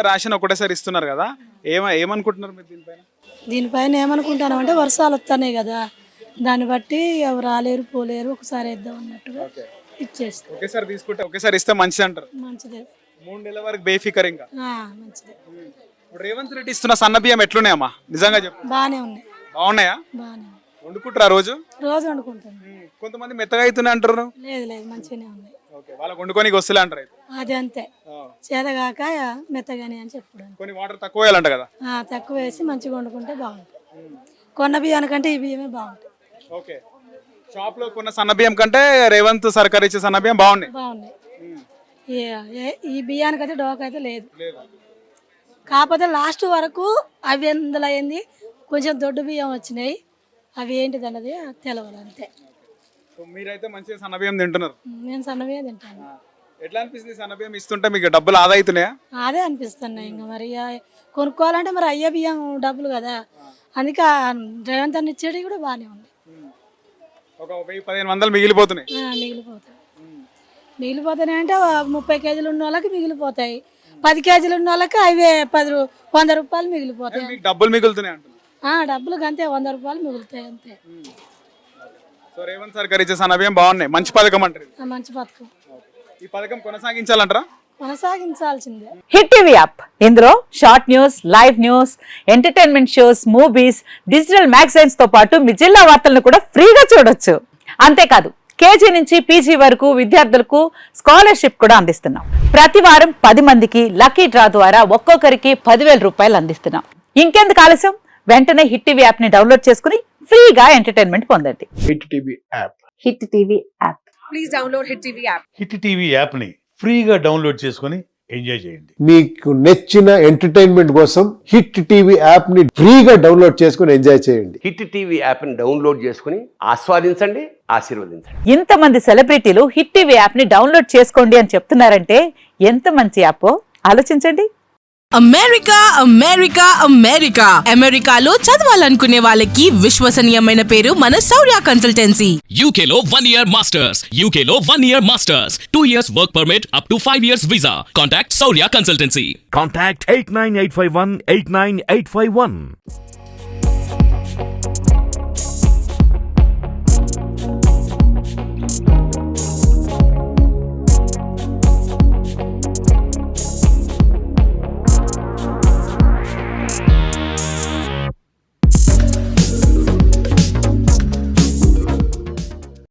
Ration ఒకటేసారి ఇస్తున్నారు కదా, ఏమనుకుంటున్నారు మీరు దీనిపైన? దీనిపైన ఏమనుకుంటాను అంటే వర్షాలు వస్తున్నాయి కదా, దాన్ని బట్టి ఎవరు రాలేరు పోలేరు, ఒకసారి వేద్దాం అన్నట్టుగా ఇచ్చేస్తాం. ఒకేసారి తీసుకుంటే ఒకేసారి ఇస్తే మంచిది అంటారు. మంచిదే. 3 నెలల వరకు బేఫికర్ ఇంకా. మంచిదే. ఇప్పుడు రేవంత్ రెడ్డి ఇస్తున్న సన్న బియ్యం ఎట్లున్నాయమ్మా నిజంగా చెప్పు? బాగానే ఉన్నాయి. బాగున్నాయా? బాగానే ఉన్నాయి. వండుకుంటారా రోజు? రోజు వండుకుంటాను. కొంతమంది మెత్తగా అవుతున్నాయి అంటారు. లేదు లేదు, మంచిగానే ఉన్నాయి. వాళ్ళకి వండుకోనికి వస్తులే అంటారు. అది అంతే, చేతగాక మెత్తగానే అని చెప్పడం. కొన్ని వాటర్ తక్కువ వేయాలంట కదా? తక్కువ వేసి మంచిగా వండుకుంటే బాగుంటుంది. కొన్న బియ్యానికంటే ఈ బియ్యమే బాగుంటుంది. ఓకే, షాప్ లో కొన్న సన్న బియ్యం కంటే రేవంత్ సర్కార్ ఇచ్చే సన్న బియ్యం బాగున్నాయి. ఈ బియ్యానికైతే డోక అయితే లేదు. కాకపోతే లాస్ట్ వరకు అవి ఎందులో అయింది, కొంచెం దొడ్డు బియ్యం వచ్చినాయి, అవి ఏంటిది అన్నది తెలవాలి అంతే. మీరైతే మంచిగా సన్న బియ్యం తింటున్నారు? నేను సన్న బియ్యం తింటాను. ఎట్లా అనిపిస్తుంది సన్న బియ్యం ఇస్తుంటే? మీకు డబ్బులు ఆదా అవుతున్నాయా? అదే అనిపిస్తున్నాయి. ఇంకా మరి కొనుక్కోవాలంటే మరి అయ్యే బియ్యం డబ్బులు కదా, అందుకే రేవంత్ అన్న ఇచ్చేది కూడా బాగానే ఉంది. ఒక 1000-1500 మిగిలిపోతున్నాయి. మిగిలిపోతున్నాయి అంటే 30 కేజీలు ఉన్న వాళ్ళకి మిగిలిపోతాయి, 10 కేజీలు ఉన్న వాళ్ళకి అవే 100 రూపాయలు మిగిలిపోతాయి. మీకు డబ్బులు మిగులుతున్నాయి అంటున్నా? డబ్బులు అంతే, 100 రూపాయలు మిగులుతాయి అంతే. సో రేవంత్ సర్కార్ ఇచ్చే సన్న బియ్యం బాగున్నాయి, మంచి పథకం అంటారు. మంచి పథకం. ఈ పథకం కొనసాగించాలంటారా? కొనసాగించాల్సిందే. హిట్ టీవీ యాప్, ఇందులో short news, live news, entertainment shows, movies, digital magazines తో పాటు మీ జిల్లా వార్తలను కూడా ఫ్రీగా చూడొచ్చు. అంతేకాదు కేజీ నుంచి పీజీ వరకు విద్యార్థులకు స్కాలర్షిప్ కూడా అందిస్తున్నాం. ప్రతి వారం 10 మందికి లక్కీ డ్రా ద్వారా ఒక్కొక్కరికి 10,000 రూపాయలు అందిస్తున్నాం. ఇంకెందుకు ఆలస్యం, వెంటనే హిట్ టీవీ యాప్ ని డౌన్లోడ్ చేసుకుని ఫ్రీగా ఎంటర్టైన్మెంట్ పొందండి. Hit TV app. Hit TV app. Please download hit TV app. Hit TV app ని ఫ్రీగా డౌన్లోడ్ చేసుకుని ఎంజాయ్ చేయండి. మీకు నచ్చిన ఎంటర్టైన్మెంట్ కోసం హిట్ టీవీ యాప్ ని ఫ్రీగా డౌన్లోడ్ చేసుకుని ఎంజాయ్ చేయండి. హిట్ టీవీ యాప్ ని డౌన్లోడ్ చేసుకుని ఆస్వాదించండి, ఆశీర్వదించండి. ఇంతమంది సెలబ్రిటీలు హిట్ టీవీ యాప్ ని డౌన్లోడ్ చేసుకోండి అని చెప్తున్నారంటే ఎంత మంచి యాప్ ఆలోచించండి. అమెరికా అమెరికా అమెరికా అమెరికాలో చదవాలనుకునే వాళ్ళకి విశ్వసనీయమైన పేరు మన శౌర్య కన్సల్టెన్సీ. UK లో 1 year masters, UK లో 1 year masters, 2 years work permit up to 5 years visa. Contact Saurya Consultancy. Contact 89851 89851.